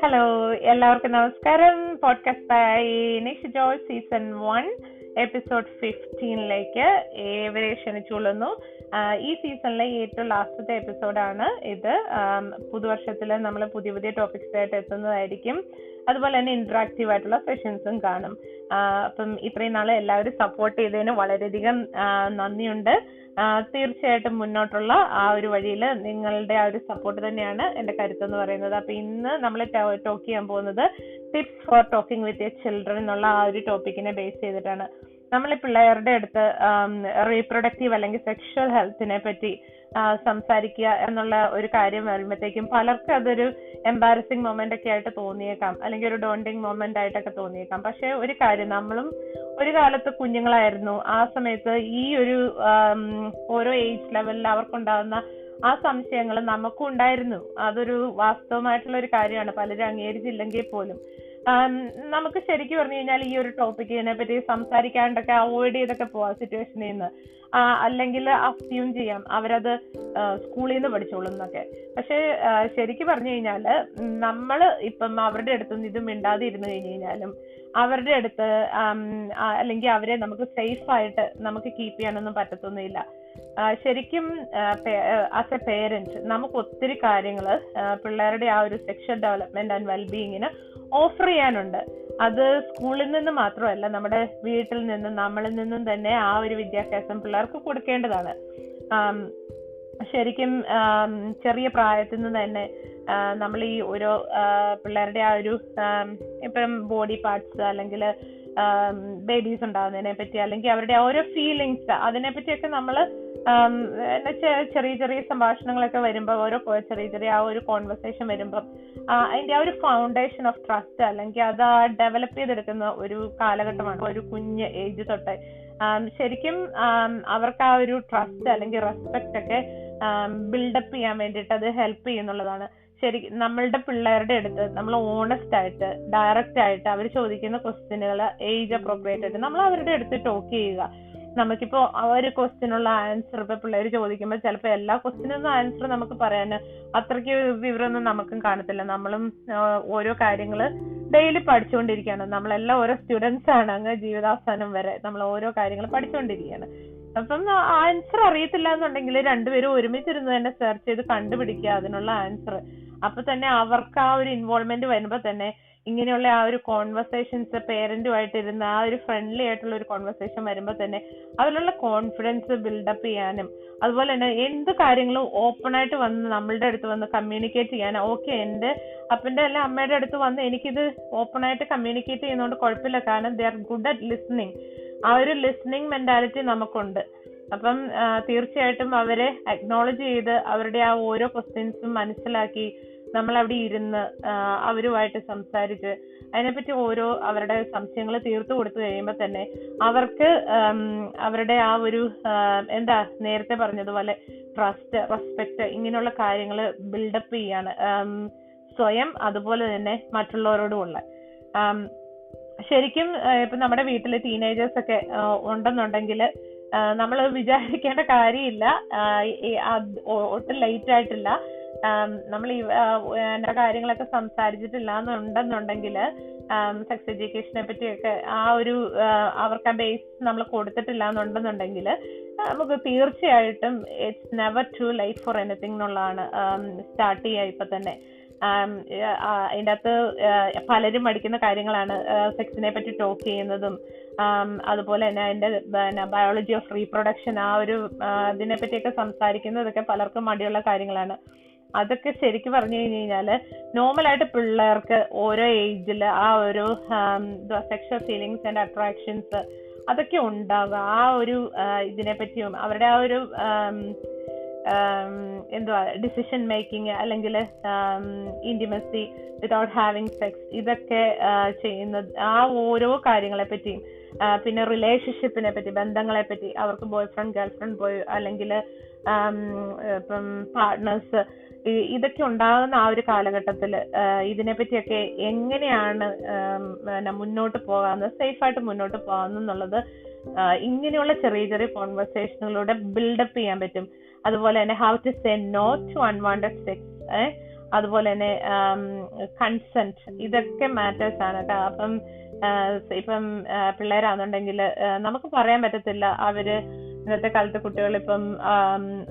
Hello, എല്ലാവർക്കും നമസ്കാരം. Podcast by next joy season 1 episode 15 ഏവരെ ക്ഷണിച്ചുകൊള്ളുന്നു. ഈ സീസണിലെ ഏറ്റവും ലാസ്റ്റത്തെ എപ്പിസോഡാണ് ഇത്. പുതുവർഷത്തിൽ നമ്മൾ പുതിയ പുതിയ ടോപ്പിക്സ് ആയിട്ട് എത്തുന്നതായിരിക്കും. അതുപോലെ തന്നെ ഇന്ററാക്റ്റീവ് ആയിട്ടുള്ള സെഷൻസും കാണും. അപ്പം ഇത്രയും നാളെ എല്ലാവരും സപ്പോർട്ട് ചെയ്തതിന് വളരെയധികം നന്ദിയുണ്ട്. തീർച്ചയായിട്ടും മുന്നോട്ടുള്ള ആ ഒരു വഴിയിൽ നിങ്ങളുടെ ആ ഒരു സപ്പോർട്ട് തന്നെയാണ് എന്റെ കരുത്തെന്ന് പറയുന്നത്. അപ്പൊ ഇന്ന് നമ്മൾ ടോക്ക് ചെയ്യാൻ പോകുന്നത് tips four talking with your children എന്നുള്ള ആ ഒരു ടോപ്പിക്കിനെ ബേസ് ചെയ്തിട്ടാണ്. നമ്മൾ പിള്ളേരുടെ അടുത്ത് റീപ്രൊഡക്റ്റീവ് അല്ലെങ്കിൽ സെക്ഷൽ ഹെൽത്തിനെ പറ്റി സംസാരിക്കുക എന്നുള്ള ഒരു കാര്യം വരുമ്പോഴത്തേക്കും പലർക്കും അതൊരു എംബാരസിങ് മൊമെന്റ് ഒക്കെ ആയിട്ട് തോന്നിയേക്കാം, അല്ലെങ്കിൽ ഒരു ഡോണ്ടിങ് മൊമെന്റ് ആയിട്ടൊക്കെ തോന്നിയേക്കാം. പക്ഷെ ഒരു കാര്യം, നമ്മളും ഒരു കാലത്ത് കുഞ്ഞുങ്ങളായിരുന്നു. ആ സമയത്ത് ഈ ഒരു ഓരോ ഏജ് ലെവലിൽ അവർക്കുണ്ടാകുന്ന ആ സംശയങ്ങൾ നമുക്കും ഉണ്ടായിരുന്നു. അതൊരു വാസ്തവമായിട്ടുള്ള ഒരു കാര്യമാണ്, പലരും അംഗീകരിച്ചില്ലെങ്കിൽ പോലും. നമുക്ക് ശരിക്കും പറഞ്ഞു കഴിഞ്ഞാൽ ഈ ഒരു ടോപ്പിക്കിനെ പറ്റി സംസാരിക്കാണ്ടൊക്കെ അവോയ്ഡ് ചെയ്തൊക്കെ പോവാം സിറ്റുവേഷനിൽ നിന്ന്. അല്ലെങ്കിൽ അസ്യൂം ചെയ്യാം അവരത് സ്കൂളിൽ നിന്ന് പഠിച്ചോളും എന്നൊക്കെ. പക്ഷെ ശരിക്കും പറഞ്ഞു കഴിഞ്ഞാല് നമ്മൾ ഇപ്പം അവരുടെ അടുത്തുനിന്ന് ഇത് മിണ്ടാതെ ഇരുന്ന് കഴിഞ്ഞു കഴിഞ്ഞാലും അവരുടെ അടുത്ത് അല്ലെങ്കിൽ അവരെ നമുക്ക് സേഫ് ആയിട്ട് നമുക്ക് കീപ്പ് ചെയ്യാനൊന്നും പറ്റത്തൊന്നുമില്ല. ശരിക്കും ആസ് എ പേരന്റ് നമുക്ക് ഒത്തിരി കാര്യങ്ങള് പിള്ളേരുടെ ആ ഒരു സെക്ഷൽ ഡെവലപ്മെന്റ് ആൻഡ് വെൽബീയിങ്ങിന് ഓഫർ ചെയ്യാനുണ്ട്. അത് സ്കൂളിൽ നിന്ന് മാത്രമല്ല, നമ്മുടെ വീട്ടിൽ നിന്നും നമ്മളിൽ നിന്നും തന്നെ ആ ഒരു വിദ്യാഭ്യാസം പിള്ളേർക്ക് കൊടുക്കേണ്ടതാണ്. ശരിക്കും ചെറിയ പ്രായത്തിൽ നിന്ന് തന്നെ നമ്മൾ ഈ ഓരോ പിള്ളേരുടെ ആ ഒരു ഇപ്പം ബോഡി പാർട്സ് അല്ലെങ്കിൽ ബേബീസ് ഉണ്ടാകുന്നതിനെ പറ്റി, അല്ലെങ്കിൽ അവരുടെ ഓരോ ഫീലിങ്സ്, അതിനെ പറ്റിയൊക്കെ നമ്മൾ ചെറിയ ചെറിയ സംഭാഷണങ്ങളൊക്കെ വരുമ്പോൾ, ഓരോ ചെറിയ ചെറിയ ആ ഒരു കോൺവെർസേഷൻ വരുമ്പം അതിന്റെ ആ ഒരു ഫൗണ്ടേഷൻ ഓഫ് ട്രസ്റ്റ് അല്ലെങ്കിൽ അത് ഡെവലപ്പ് ചെയ്തെടുക്കുന്ന ഒരു കാലഘട്ടമാണ് ഒരു കുഞ്ഞ് ഏജ് തൊട്ട്. ശരിക്കും അവർക്ക് ആ ഒരു ട്രസ്റ്റ് അല്ലെങ്കിൽ റെസ്പെക്ട് ഒക്കെ ബിൽഡപ്പ് ചെയ്യാൻ വേണ്ടിയിട്ട് അത് ഹെൽപ്പ് ചെയ്യുന്നുള്ളതാണ്. ശരി, നമ്മളുടെ പിള്ളേരുടെ അടുത്ത് നമ്മൾ ഓണസ്റ്റ് ആയിട്ട് ഡയറക്റ്റ് ആയിട്ട് അവർ ചോദിക്കുന്ന ക്വസ്റ്റ്യനുകൾ ഏജ് അപ്രോപ്രിയേറ്റ് ആയിട്ട് നമ്മൾ അവരുടെ അടുത്ത് ടോക്ക് ചെയ്യുക. നമുക്കിപ്പോ ആ ഒരു ക്വസ്റ്റ്യനുള്ള ആൻസർ ഇപ്പൊ പിള്ളേർ ചോദിക്കുമ്പോൾ ചിലപ്പോൾ എല്ലാ ക്വസ്റ്റ്യനൊന്നും ആൻസർ നമുക്ക് പറയാൻ അത്രയ്ക്ക് വിവരമൊന്നും നമുക്കും കാണത്തില്ല. നമ്മളും ഓരോ കാര്യങ്ങള് ഡെയിലി പഠിച്ചുകൊണ്ടിരിക്കുകയാണ്. നമ്മളെല്ലാം ഓരോ സ്റ്റുഡൻസ് ആണ്, അങ്ങ് ജീവിതാവസാനം വരെ നമ്മൾ ഓരോ കാര്യങ്ങൾ പഠിച്ചുകൊണ്ടിരിക്കുകയാണ്. അപ്പം ആൻസർ അറിയത്തില്ല എന്നുണ്ടെങ്കിൽ രണ്ടുപേരും ഒരുമിച്ചിരുന്ന് തന്നെ സെർച്ച് ചെയ്ത് കണ്ടുപിടിക്കുക അതിനുള്ള ആൻസർ. അപ്പൊ തന്നെ അവർക്ക് ആ ഒരു ഇൻവോൾവ്മെന്റ് വരുമ്പോ തന്നെ ഇങ്ങനെയുള്ള ആ ഒരു കോൺവെർസേഷൻസ് പേരന്റുമായിട്ട് ഇരുന്ന് ആ ഒരു ഫ്രണ്ട്ലി ആയിട്ടുള്ള ഒരു കോൺവെർസേഷൻ വരുമ്പോ തന്നെ അതിലുള്ള കോൺഫിഡൻസ് ബിൽഡപ്പ് ചെയ്യാനും, അതുപോലെ തന്നെ എന്ത് കാര്യങ്ങളും ഓപ്പൺ ആയിട്ട് വന്ന് നമ്മളുടെ അടുത്ത് വന്ന് കമ്മ്യൂണിക്കേറ്റ് ചെയ്യാനും. ഓക്കെ, എന്റെ അപ്പന്റെ അല്ല അമ്മയുടെ അടുത്ത് വന്ന് എനിക്കിത് ഓപ്പൺ ആയിട്ട് കമ്മ്യൂണിക്കേറ്റ് ചെയ്യുന്നതുകൊണ്ട് കുഴപ്പമില്ല, കാരണം they are good at listening. ആ ഒരു ലിസണിങ് മെന്റാലിറ്റി നമുക്കുണ്ട്. അപ്പം തീർച്ചയായിട്ടും അവരെ അക്നോളജ് ചെയ്ത് അവരുടെ ആ ഓരോ ക്വസ്റ്റ്യൻസും മനസ്സിലാക്കി നമ്മൾ അവിടെ ഇരുന്ന് അവരുമായിട്ട് സംസാരിച്ച് അതിനെപ്പറ്റി ഓരോ അവരുടെ സംശയങ്ങൾ തീർത്തു കൊടുത്തു കഴിയുമ്പോൾ തന്നെ അവർക്ക് അവരുടെ ആ ഒരു നേരത്തെ പറഞ്ഞതുപോലെ ട്രസ്റ്റ്, റെസ്പെക്ട്, ഇങ്ങനെയുള്ള കാര്യങ്ങൾ ബിൽഡപ്പ് ചെയ്യാണ് സ്വയം, അതുപോലെ തന്നെ മറ്റുള്ളവരോടുമുള്ള. ശരിക്കും ഇപ്പൊ നമ്മുടെ വീട്ടില് ടീനേജേഴ്സ് ഒക്കെ ഉണ്ടെന്നുണ്ടെങ്കിൽ നമ്മൾ വിചാരിക്കേണ്ട കാര്യമില്ല, ഒട്ടും ലേറ്റ് ആയിട്ടില്ല. നമ്മൾ എന്റെ കാര്യങ്ങളൊക്കെ സംസാരിച്ചിട്ടില്ല എന്നുണ്ടെന്നുണ്ടെങ്കിൽ സെക്സ് എഡ്യൂക്കേഷനെ പറ്റിയൊക്കെ ആ ഒരു അവർക്ക് ആ ബേസ് നമ്മൾ കൊടുത്തിട്ടില്ല എന്നുണ്ടെന്നുണ്ടെങ്കിൽ നമുക്ക് തീർച്ചയായിട്ടും it's never to late for anything എന്നുള്ളതാണ് സ്റ്റാർട്ട് ചെയ്യുക ഇപ്പൊ തന്നെ. അതിൻ്റെ അകത്ത് പലരും പഠിക്കുന്ന കാര്യങ്ങളാണ് സെക്സിനെ പറ്റി ടോക്ക് ചെയ്യുന്നതും, അതുപോലെ തന്നെ അതിന്റെ ബയോളജി ഓഫ് റീപ്രൊഡക്ഷൻ, ആ ഒരു അതിനെ പറ്റിയൊക്കെ സംസാരിക്കുന്നതൊക്കെ പലർക്കും മടിയുള്ള കാര്യങ്ങളാണ്. അതൊക്കെ ശരിക്കും പറഞ്ഞു കഴിഞ്ഞു കഴിഞ്ഞാല് നോർമലായിട്ട് പിള്ളേർക്ക് ഓരോ ഏജിൽ ആ ഒരു സെക്ഷൽ ഫീലിങ്സ് ആൻഡ് അട്രാക്ഷൻസ് അതൊക്കെ ഉണ്ടാവുക. ആ ഒരു ഇതിനെ പറ്റിയും അവരുടെ ആ ഒരു ഡിസിഷൻ മേക്കിംഗ് അല്ലെങ്കിൽ ഇന്റിമസി വിതൗട്ട് ഹാവിങ് സെക്സ്, ഇതൊക്കെ ചെയ്യുന്നത് ആ ഓരോ കാര്യങ്ങളെ പറ്റിയും, പിന്നെ റിലേഷൻഷിപ്പിനെ പറ്റി, ബന്ധങ്ങളെ പറ്റി, അവർക്ക് ബോയ് ഫ്രണ്ട് ഗേൾ ഫ്രണ്ട് അല്ലെങ്കിൽ ഇപ്പം പാർട്ട്നേഴ്സ്, ഇതൊക്കെ ഉണ്ടാകുന്ന ആ ഒരു കാലഘട്ടത്തിൽ ഇതിനെപ്പറ്റിയൊക്കെ എങ്ങനെയാണ് മുന്നോട്ട് പോകാമെന്ന്, സേഫായിട്ട് മുന്നോട്ട് പോകാമെന്നുള്ളത് ഇങ്ങനെയുള്ള ചെറിയ ചെറിയ കോൺവെർസേഷനുകളിലൂടെ ബിൽഡപ്പ് ചെയ്യാൻ പറ്റും. അതുപോലെ തന്നെ how to say no to unwanted sex, അതുപോലെ തന്നെ കൺസെന്റ്, ഇതൊക്കെ മാറ്റേഴ്സ് ആണ് കേട്ടോ. അപ്പം ഇപ്പം പിള്ളേരാണെന്നുണ്ടെങ്കിൽ നമുക്ക് പറയാൻ പറ്റത്തില്ല അവര് ഇന്നത്തെ കാലത്തെ കുട്ടികൾ ഇപ്പം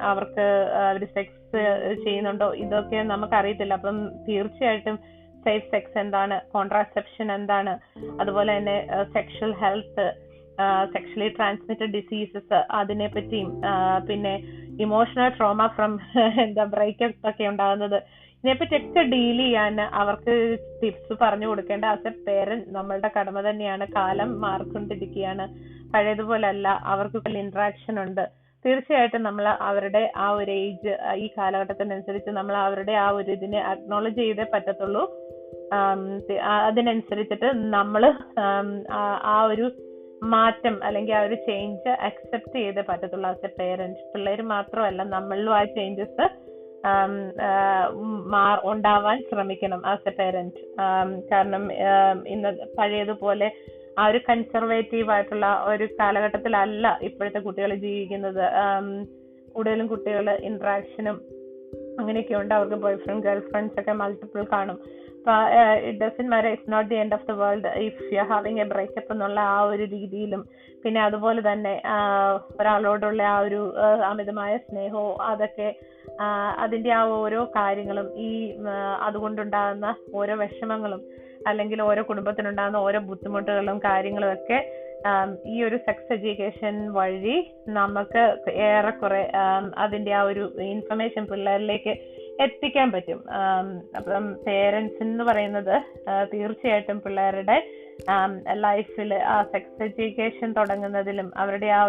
അവർക്ക് അവര് സെക്സ് ചെയ്യുന്നുണ്ടോ, ഇതൊക്കെ നമുക്ക് അറിയത്തില്ല. അപ്പം തീർച്ചയായിട്ടും സേഫ് സെക്സ് എന്താണ്, കോൺട്രാസെപ്ഷൻ എന്താണ്, അതുപോലെ തന്നെ sexual health, sexually transmitted diseases അതിനെ പറ്റിയും, പിന്നെ ഇമോഷണൽ ട്രോമ ഫ്രം ബ്രേക്കപ്പ് ഒക്കെ ഉണ്ടാകുന്നത്, ഇതിനെപ്പറ്റിയൊക്കെ ഡീൽ ചെയ്യാൻ അവർക്ക് ടിപ്സ് പറഞ്ഞു കൊടുക്കേണ്ട ആസ് എ പേരന്റ് നമ്മളുടെ കടമ തന്നെയാണ്. കാലം മാറിക്കൊണ്ടിരിക്കുകയാണ്, പഴയതുപോലല്ല, അവർക്ക് ഇന്ററാക്ഷൻ ഉണ്ട്. തീർച്ചയായിട്ടും നമ്മൾ അവരുടെ ആ ഒരു ഏജ്, ഈ കാലഘട്ടത്തിനനുസരിച്ച് നമ്മൾ അവരുടെ ആ ഒരു ഇതിനെ അക്നോളജ് ചെയ്തേ പറ്റത്തുള്ളൂ. അതിനനുസരിച്ചിട്ട് നമ്മൾ ആ ഒരു മാറ്റം അല്ലെങ്കിൽ ആ ഒരു ചേഞ്ച് അക്സെപ്റ്റ് ചെയ്തേ പറ്റത്തുള്ളൂ ആസ് എ പേരന്റ്. പിള്ളേർ മാത്രമല്ല, നമ്മളിലും ആ ചേഞ്ചസ് ഉണ്ടാവാൻ ശ്രമിക്കണം ആസ് എ പേരന്റ്. കാരണം ഇന്ന് പഴയതുപോലെ ആ ഒരു കൺസർവേറ്റീവ് ആയിട്ടുള്ള ഒരു കാലഘട്ടത്തിലല്ല ഇപ്പോഴത്തെ കുട്ടികൾ ജീവിക്കുന്നത്. കൂടുതലും കുട്ടികൾ ഇന്ററാക്ഷനും അങ്ങനെയൊക്കെ ഉണ്ട്. അവർക്ക് ബോയ് ഫ്രണ്ട് ഗേൾ ഫ്രണ്ട്സ് ഒക്കെ മൾട്ടിപ്പിൾ കാണും. It doesn't matter, it's not the end of the world if you are having a breakup എന്നുള്ള ആ ഒരു രീതിയിലും, പിന്നെ അതുപോലെ തന്നെ ഒരാളോടുള്ള ആ ഒരു അമിതമായ സ്നേഹവും അതൊക്കെ അതിന്റെ ആ ഓരോ കാര്യങ്ങളും അതുകൊണ്ടുണ്ടാകുന്ന ഓരോ വിഷമങ്ങളും അല്ലെങ്കിൽ ഓരോ കുടുംബത്തിനുണ്ടാകുന്ന ഓരോ ബുദ്ധിമുട്ടുകളും കാര്യങ്ങളും ഒക്കെ ഈ ഒരു സെക്സ് എഡ്യൂക്കേഷൻ വഴി നമുക്ക് ഏറെക്കുറെ അതിന്റെ ആ ഒരു ഇൻഫർമേഷൻ പിള്ളേരിലേക്ക് എത്തിക്കാൻ പറ്റും. അപ്പം പേരൻസ് എന്ന് പറയുന്നത് തീർച്ചയായിട്ടും പിള്ളേരുടെ ലൈഫിൽ ആ സെക്സ് എഡ്യൂക്കേഷൻ തുടങ്ങുന്നതിലും അവരുടെ ആ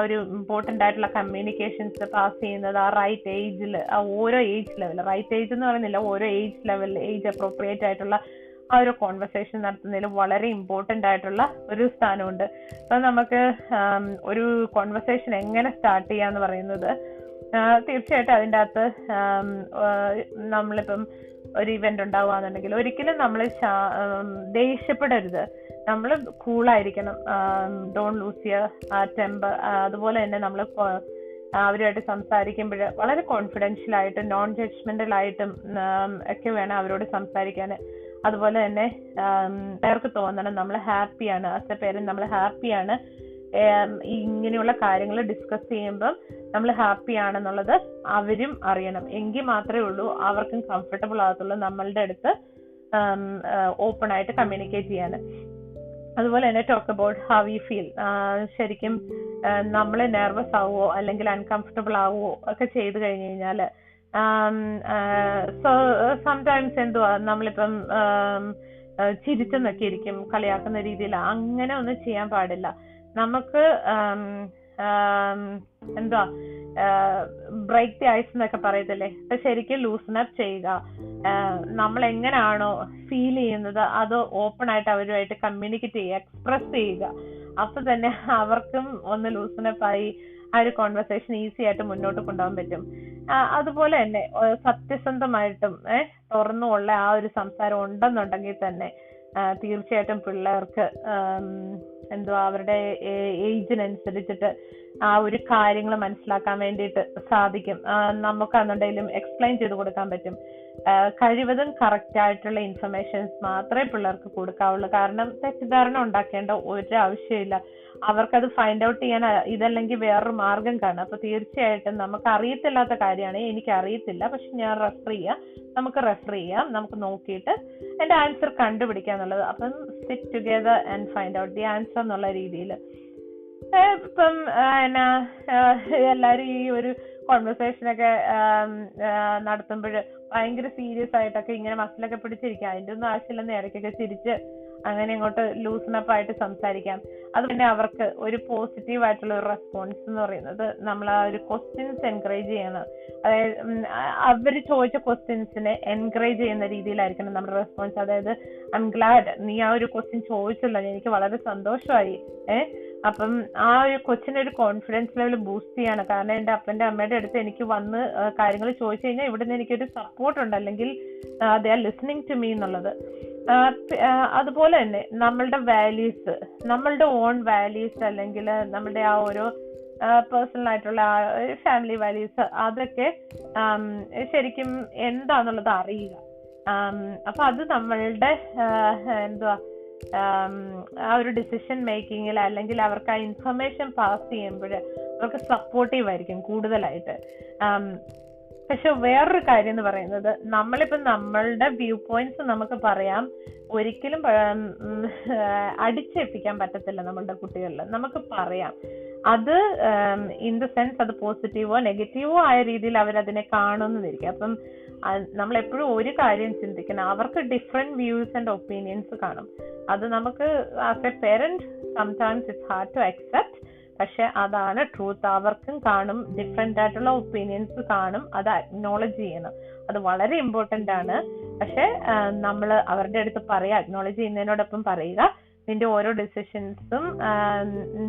ഒരു ഇമ്പോർട്ടൻ്റ് ആയിട്ടുള്ള കമ്മ്യൂണിക്കേഷൻസ് പാസ് ചെയ്യുന്നത് ആ റൈറ്റ് ഏജിൽ, ആ ഓരോ ഏജ് ലെവൽ, റൈറ്റ് ഏജ് എന്ന് പറയുന്നില്ല, ഓരോ ഏജ് ലെവലിൽ ഏജ് അപ്രോപ്രിയേറ്റ് ആയിട്ടുള്ള ആ ഒരു കോൺവെർസേഷൻ നടത്തുന്നതിൽ വളരെ ഇമ്പോർട്ടൻ്റ് ആയിട്ടുള്ള ഒരു സ്ഥാനമുണ്ട്. അപ്പം നമുക്ക് ഒരു കോൺവെർസേഷൻ എങ്ങനെ സ്റ്റാർട്ട് ചെയ്യാന്ന് പറയുന്നത് തീർച്ചയായിട്ടും അതിൻ്റെ അകത്ത് നമ്മളിപ്പം ഒരു ഇവന്റ് ഉണ്ടാവുകയാണെന്നുണ്ടെങ്കിൽ ഒരിക്കലും നമ്മൾ ദേഷ്യപ്പെടരുത്, നമ്മൾ കൂളായിരിക്കണം, ഡോണ്ട് ലൂസ് യുവർ ടെമ്പർ. അതുപോലെ തന്നെ നമ്മൾ അവരുമായിട്ട് സംസാരിക്കുമ്പോൾ വളരെ കോൺഫിഡൻഷ്യൽ ആയിട്ടും നോൺ ജഡ്ജ്മെന്റൽ ആയിട്ടും ഒക്കെ വേണം അവരോട് സംസാരിക്കാൻ. അതുപോലെ തന്നെ അവർക്ക് തോന്നണം നമ്മൾ ഹാപ്പിയാണ്, ആസ് എ പേരന്റ് നമ്മൾ ഹാപ്പിയാണ്, ഇങ്ങനെയുള്ള കാര്യങ്ങൾ ഡിസ്കസ് ചെയ്യുമ്പം നമ്മൾ ഹാപ്പി ആണെന്നുള്ളത് അവരും അറിയണം. എങ്കിൽ മാത്രമേ ഉള്ളൂ അവർക്കും കംഫർട്ടബിൾ ആകത്തുള്ളൂ നമ്മളുടെ അടുത്ത് ഓപ്പൺ ആയിട്ട് കമ്മ്യൂണിക്കേറ്റ് ചെയ്യാൻ. അതുപോലെ തന്നെ talk about how you feel. ശരിക്കും നമ്മൾ നെർവസ് ആവുമോ അല്ലെങ്കിൽ അൺകംഫർട്ടബിൾ ആവുമോ ഒക്കെ ചെയ്ത് കഴിഞ്ഞ് കഴിഞ്ഞാൽ സംടൈംസ് എന്തുവാ നമ്മളിപ്പം ചിരിച്ചെന്നൊക്കെ ഇരിക്കും, കളിയാക്കുന്ന രീതിയിൽ അങ്ങനെ ഒന്നും ചെയ്യാൻ പാടില്ല. നമുക്ക് എന്തുവാ ബ്രേക്ക് ദി ഐസ് എന്നൊക്കെ പറയത്തില്ലേ, അപ്പൊ ശരിക്കും ലൂസൺ അപ്പ് ചെയ്യുക. നമ്മൾ എങ്ങനെയാണോ ഫീൽ ചെയ്യുന്നത് അത് ഓപ്പൺ ആയിട്ട് അവരുമായിട്ട് കമ്മ്യൂണിക്കേറ്റ് ചെയ്യുക, എക്സ്പ്രസ് ചെയ്യുക. അപ്പൊ തന്നെ അവർക്കും ഒന്ന് ലൂസൺ അപ്പ് ആയി ആ ഒരു കോൺവെർസേഷൻ ഈസി ആയിട്ട് മുന്നോട്ട് കൊണ്ടുപോകാൻ പറ്റും. അതുപോലെ തന്നെ സത്യസന്ധമായിട്ടും തുറന്നുമുള്ള ആ ഒരു സംസാരം ഉണ്ടെന്നുണ്ടെങ്കിൽ തന്നെ തീർച്ചയായിട്ടും പിള്ളേർക്ക് എന്തുവാ അവരുടെ ഏജിനനുസരിച്ചിട്ട് ആ ഒരു കാര്യങ്ങൾ മനസ്സിലാക്കാൻ വേണ്ടിയിട്ട് സാധിക്കും. നമുക്കാണെന്നുണ്ടെങ്കിലും എക്സ്പ്ലെയിൻ ചെയ്ത് കൊടുക്കാൻ പറ്റും. കഴിവതും കറക്റ്റ് ആയിട്ടുള്ള ഇൻഫർമേഷൻസ് മാത്രമേ പിള്ളേർക്ക് കൊടുക്കാവുള്ളൂ. കാരണം തെറ്റിദ്ധാരണ ഉണ്ടാക്കേണ്ട ഒരു ആവശ്യമില്ല. അവർക്കത് ഫൈൻഡ് ഔട്ട് ചെയ്യാൻ ഇതല്ലെങ്കിൽ വേറൊരു മാർഗം കാണും. അപ്പൊ തീർച്ചയായിട്ടും നമുക്ക് അറിയത്തില്ലാത്ത കാര്യമാണ്, എനിക്ക് അറിയത്തില്ല പക്ഷെ ഞാൻ റെഫർ ചെയ്യാം, നമുക്ക് റെഫർ ചെയ്യാം, നമുക്ക് നോക്കിയിട്ട് എന്റെ ആൻസർ കണ്ടുപിടിക്കാന്നുള്ളത്. അപ്പം sit together and find out the answer എന്നുള്ള രീതിയിൽ ഇപ്പം എല്ലാരും ഈ ഒരു കോൺവെർസേഷനൊക്കെ നടത്തുമ്പോൾ ഭയങ്കര സീരിയസ് ആയിട്ടൊക്കെ ഇങ്ങനെ മസിലൊക്കെ പിടിച്ചിരിക്കാം. അതിന്റെ ഒന്നും ആവശ്യമില്ലെന്ന് ഇടയ്ക്കൊക്കെ ചിരിച്ച് അങ്ങനെ ഇങ്ങോട്ട് ലൂസണപ്പ് ആയിട്ട് സംസാരിക്കാം. അതുപോലെ അവർക്ക് ഒരു പോസിറ്റീവ് ആയിട്ടുള്ള ഒരു റെസ്പോൺസ് എന്ന് പറയുന്നത് നമ്മൾ ആ ഒരു ക്വസ്റ്റ്യൻസ് എൻകറേജ് ചെയ്യണം. അതായത് അവർ ചോദിച്ച ക്വസ്റ്റ്യൻസിനെ എൻകറേജ് ചെയ്യുന്ന രീതിയിലായിരിക്കണം നമ്മുടെ റെസ്പോൺസ്. അതായത് ഐ എം ഗ്ലാഡ് നീ ആ ഒരു ക്വസ്റ്റ്യൻ ചോദിച്ചല്ലോ, എനിക്ക് വളരെ സന്തോഷമായി. അപ്പം ആ ഒരു കൊച്ചിന് ഒരു കോൺഫിഡൻസ് ലെവൽ ബൂസ്റ്റ് ചെയ്യാണ്. കാരണം എൻ്റെ അപ്പൻ്റെ അമ്മയുടെ അടുത്ത് എനിക്ക് വന്ന് കാര്യങ്ങൾ ചോദിച്ചു കഴിഞ്ഞാൽ ഇവിടുന്ന് എനിക്കൊരു സപ്പോർട്ട് ഉണ്ട്, അല്ലെങ്കിൽ they are listening to me എന്നുള്ളത്. അതുപോലെ തന്നെ നമ്മളുടെ വാല്യൂസ്, നമ്മളുടെ ഓൺ വാല്യൂസ് അല്ലെങ്കിൽ നമ്മളുടെ ആ ഓരോ പേഴ്സണൽ ആയിട്ടുള്ള ഫാമിലി വാല്യൂസ് അതൊക്കെ ശരിക്കും എന്താന്നുള്ളത് അറിയുക. അപ്പൊ അത് നമ്മളുടെ എന്തുവാ ആ ഒരു ഡിസിഷൻ മേക്കിങ്ങിൽ അല്ലെങ്കിൽ അവർക്ക് ആ ഇൻഫർമേഷൻ പാസ് ചെയ്യുമ്പോൾ അവർക്ക് സപ്പോർട്ടീവ് ആയിരിക്കും കൂടുതലായിട്ട്. പക്ഷെ വേറൊരു കാര്യം എന്ന് പറയുന്നത്, നമ്മളിപ്പം നമ്മളുടെ വ്യൂ പോയിന്റ്സ് നമുക്ക് പറയാം, ഒരിക്കലും അടിച്ചേൽപ്പിക്കാൻ പറ്റത്തില്ല നമ്മളുടെ കുട്ടികളിൽ. നമുക്ക് പറയാം, അത് ഇൻ ദ സെൻസ് അത് പോസിറ്റീവോ നെഗറ്റീവോ ആയ രീതിയിൽ അവരതിനെ കാണുന്നതായിരിക്കും. അപ്പം നമ്മളെപ്പോഴും ഒരു കാര്യം ചിന്തിക്കണം, അവർക്ക് ഡിഫറെന്റ് വ്യൂസ് ആൻഡ് ഒപ്പീനിയൻസ് കാണും. അത് നമുക്ക് as a parent sometimes it's hard to accept, പക്ഷെ അതാണ് ട്രൂത്ത്. അവർക്കും കാണും, ഡിഫറെന്റ് ആയിട്ടുള്ള ഒപ്പീനിയൻസ് കാണും. അത് അക്നോളജ് ചെയ്യണം, അത് വളരെ ഇമ്പോർട്ടന്റ് ആണ്. പക്ഷെ നമ്മൾ അവരുടെ അടുത്ത് പറയുക, അക്നോളജ് ചെയ്യുന്നതിനോടൊപ്പം പറയുക, നിന്റെ ഓരോ ഡിസിഷൻസും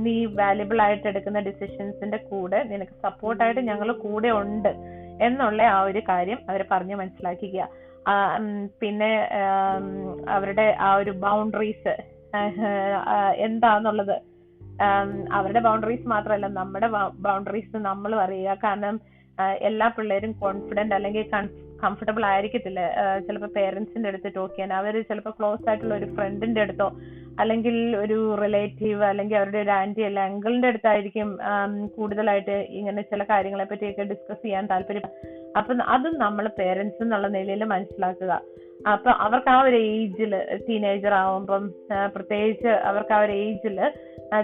നീ വാല്യുബിൾ ആയിട്ട് എടുക്കുന്ന ഡിസിഷൻസിന്റെ കൂടെ നിനക്ക് സപ്പോർട്ടായിട്ട് ഞങ്ങൾ കൂടെ ഉണ്ട് എന്നുള്ള ആ ഒരു കാര്യം അവരെ പറഞ്ഞ് മനസ്സിലാക്കിക്കുക. പിന്നെ അവരുടെ ആ ഒരു ബൗണ്ടറീസ് എന്താന്നുള്ളത്, അവരുടെ ബൗണ്ടറീസ് മാത്രമല്ല നമ്മുടെ ബൗണ്ടറീസ് നമ്മൾ അറിയുക. കാരണം എല്ലാ പിള്ളേരും കോൺഫിഡന്റ് അല്ലെങ്കിൽ കംഫർട്ടബിൾ ആയിരിക്കത്തില്ല ചിലപ്പോൾ പേരൻസിന്റെ അടുത്ത് ടോക്ക് ചെയ്യാൻ. അവർ ചിലപ്പോൾ ക്ലോസ് ആയിട്ടുള്ള ഒരു ഫ്രണ്ടിന്റെ അടുത്തോ അല്ലെങ്കിൽ ഒരു റിലേറ്റീവ് അല്ലെങ്കിൽ അവരുടെ ഒരു ആന്റി അല്ല അങ്കിളിന്റെ അടുത്തായിരിക്കും കൂടുതലായിട്ട് ഇങ്ങനെ ചില കാര്യങ്ങളെ പറ്റിയൊക്കെ ഡിസ്കസ് ചെയ്യാൻ താല്പര്യം. അപ്പൊ അത് നമ്മൾ പേരൻസ് എന്നുള്ള നിലയിൽ മനസ്സിലാക്കുക. അപ്പൊ അവർക്ക് ആ ഒരു ഏജില്, ടീനേജർ ആവുമ്പം പ്രത്യേകിച്ച് അവർക്ക് ആ ഒരു ഏജില്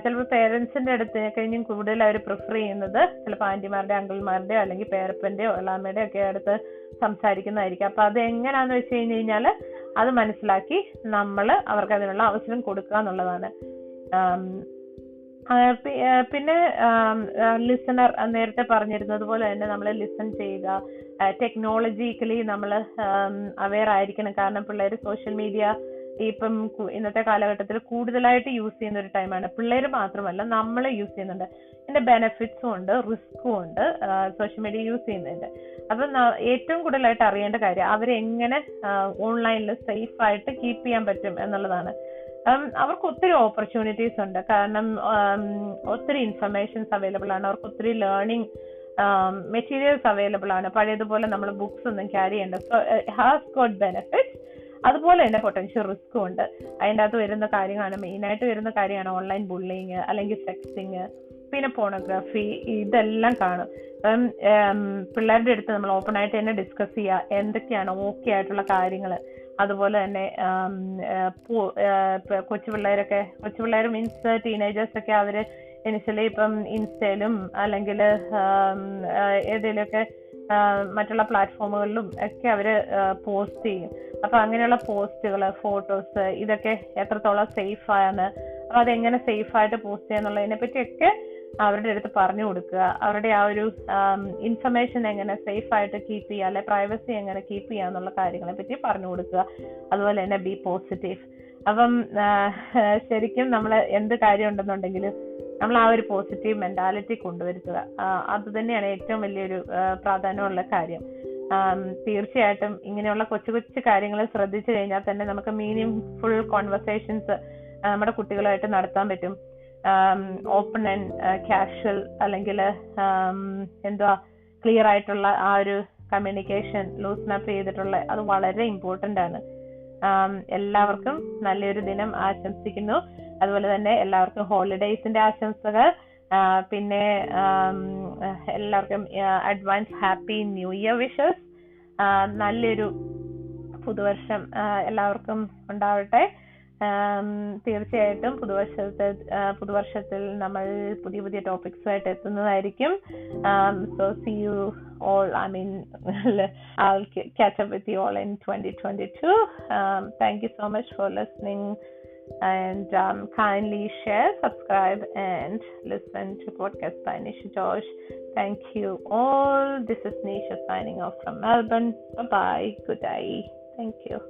ചിലപ്പോൾ പേരൻസിന്റെ അടുത്ത് കഴിഞ്ഞും കൂടുതൽ അവർ പ്രിഫർ ചെയ്യുന്നത് ചിലപ്പോൾ ആന്റിമാരുടെ അങ്കിൾമാരുടെയോ അല്ലെങ്കിൽ പേരപ്പന്റെയോ എളാമ്മയുടെയോ ഒക്കെ അടുത്ത് സംസാരിക്കുന്നതായിരിക്കും. അപ്പൊ അത് എങ്ങനെയാന്ന് വെച്ച് കഴിഞ്ഞാൽ അത് മനസ്സിലാക്കി നമ്മൾ അവർക്ക് അതിനുള്ള അവസരം കൊടുക്കുക എന്നുള്ളതാണ്. പിന്നെ ലിസണർ നേരത്തെ പറഞ്ഞിരുന്നത് പോലെ തന്നെ നമ്മൾ ലിസൺ ചെയ്യുക. ടെക്നോളജിക്കലി നമ്മൾ അവെയർ ആയിരിക്കണം. കാരണം പിള്ളേർ സോഷ്യൽ മീഡിയ ഇപ്പം ഇന്നത്തെ കാലഘട്ടത്തിൽ കൂടുതലായിട്ട് യൂസ് ചെയ്യുന്ന ഒരു ടൈമാണ്. പിള്ളേർ മാത്രമല്ല നമ്മൾ യൂസ് ചെയ്യുന്നുണ്ട്. ഇതിന്റെ ബെനിഫിറ്റ്സും ഉണ്ട് റിസ്ക്കും ഉണ്ട് സോഷ്യൽ മീഡിയ യൂസ് ചെയ്യുന്നതിന്റെ. അപ്പൊ ഏറ്റവും കൂടുതലായിട്ട് അറിയേണ്ട കാര്യം അവരെങ്ങനെ ഓൺലൈനിൽ സേഫ് ആയിട്ട് കീപ്പ് ചെയ്യാൻ പറ്റും എന്നുള്ളതാണ്. അവർക്ക് ഒത്തിരി ഓപ്പർച്യൂണിറ്റീസ് ഉണ്ട്. കാരണം ഒത്തിരി ഇൻഫർമേഷൻസ് അവൈലബിൾ ആണ്. അവർക്ക് ഒത്തിരി ലേണിംഗ് മെറ്റീരിയൽസ് അവൈലബിൾ ആണ്. പഴയതുപോലെ നമ്മൾ ബുക്സ് ഒന്നും ക്യാരി ചെയ്യേണ്ട. So has got benefits. അതുപോലെ തന്നെ പൊട്ടൻഷ്യൽ റിസ്ക്കും ഉണ്ട്. അതിൻ്റെ അകത്ത് വരുന്ന കാര്യങ്ങളാണ്, മെയിനായിട്ട് വരുന്ന കാര്യമാണ് ഓൺലൈൻ ബുള്ളിങ് അല്ലെങ്കിൽ സെക്സിങ്, പിന്നെ പോണോഗ്രാഫി, ഇതെല്ലാം കാണും. പിള്ളേരുടെ അടുത്ത് നമ്മൾ ഓപ്പൺ ആയിട്ട് തന്നെ ഡിസ്കസ് ചെയ്യുക എന്തൊക്കെയാണ് ഓക്കെ ആയിട്ടുള്ള കാര്യങ്ങൾ. അതുപോലെ തന്നെ കൊച്ചുപിള്ളേർ മീൻസ് ടീനേജേഴ്സ് ഒക്കെ അവര് ഇനിഷ്യലി ഇപ്പം ഇൻസ്റ്റയിലും അല്ലെങ്കിൽ ഏതെങ്കിലുമൊക്കെ മറ്റുള്ള പ്ലാറ്റ്ഫോമുകളിലും ഒക്കെ അവര് പോസ്റ്റ് ചെയ്യും. അപ്പൊ അങ്ങനെയുള്ള പോസ്റ്റുകൾ, ഫോട്ടോസ്, ഇതൊക്കെ എത്രത്തോളം സേഫ് ആണ്, അപ്പൊ അതെങ്ങനെ സേഫ് ആയിട്ട് പോസ്റ്റ് ചെയ്യാന്നുള്ളതിനെ പറ്റിയൊക്കെ അവരുടെ അടുത്ത് പറഞ്ഞു കൊടുക്കുക. അവരുടെ ആ ഒരു ഇൻഫർമേഷൻ എങ്ങനെ സേഫ് ആയിട്ട് കീപ്പ് ചെയ്യുക, അല്ലെ പ്രൈവസി എങ്ങനെ കീപ്പ് ചെയ്യുക എന്നുള്ള കാര്യങ്ങളെ പറ്റി പറഞ്ഞു കൊടുക്കുക. അതുപോലെ തന്നെ ബി പോസിറ്റീവ്. അപ്പം ശരിക്കും നമ്മൾ എന്ത് കാര്യം ഉണ്ടെന്നുണ്ടെങ്കിലും നമ്മൾ ആ ഒരു പോസിറ്റീവ് മെന്റാലിറ്റി കൊണ്ടുവരുത്തുക. അത് തന്നെയാണ് ഏറ്റവും വലിയൊരു പ്രാധാന്യമുള്ള കാര്യം. തീർച്ചയായിട്ടും ഇങ്ങനെയുള്ള കൊച്ചു കൊച്ചു കാര്യങ്ങൾ ശ്രദ്ധിച്ചു കഴിഞ്ഞാൽ തന്നെ നമുക്ക് മീനിങ് ഫുൾ കോൺവെർസേഷൻസ് നമ്മുടെ കുട്ടികളുമായിട്ട് നടത്താൻ പറ്റും. ഓപ്പൺ ആൻഡ് കാഷ്വൽ അല്ലെങ്കിൽ ക്ലിയർ ആയിട്ടുള്ള ആ ഒരു കമ്മ്യൂണിക്കേഷൻ ലൂസൺ അപ്പ് ചെയ്തിട്ടുള്ള അത് വളരെ ഇമ്പോർട്ടന്റ് ആണ്. എല്ലാവർക്കും നല്ലൊരു ദിനം ആശംസിക്കുന്നു. അതുപോലെ തന്നെ എല്ലാവർക്കും ഹോളിഡേയ്സിന്റെ ആശംസകൾ. പിന്നെ എല്ലാവർക്കും advance happy new year wishes. നല്ലൊരു പുതുവർഷം എല്ലാവർക്കും ഉണ്ടാവട്ടെ. തീർച്ചയായിട്ടും പുതുവർഷത്തിൽ നമ്മൾ പുതിയ പുതിയ ടോപ്പിക്സുമായിട്ട് എത്തുന്നതായിരിക്കും. So see you all, I'll catch up with you all in 2022. Thank you so much for listening, and kindly share, subscribe and listen to podcast by Nisha Josh. Thank you all. This is Nisha signing off from Melbourne. Bye bye. Good day. Thank you.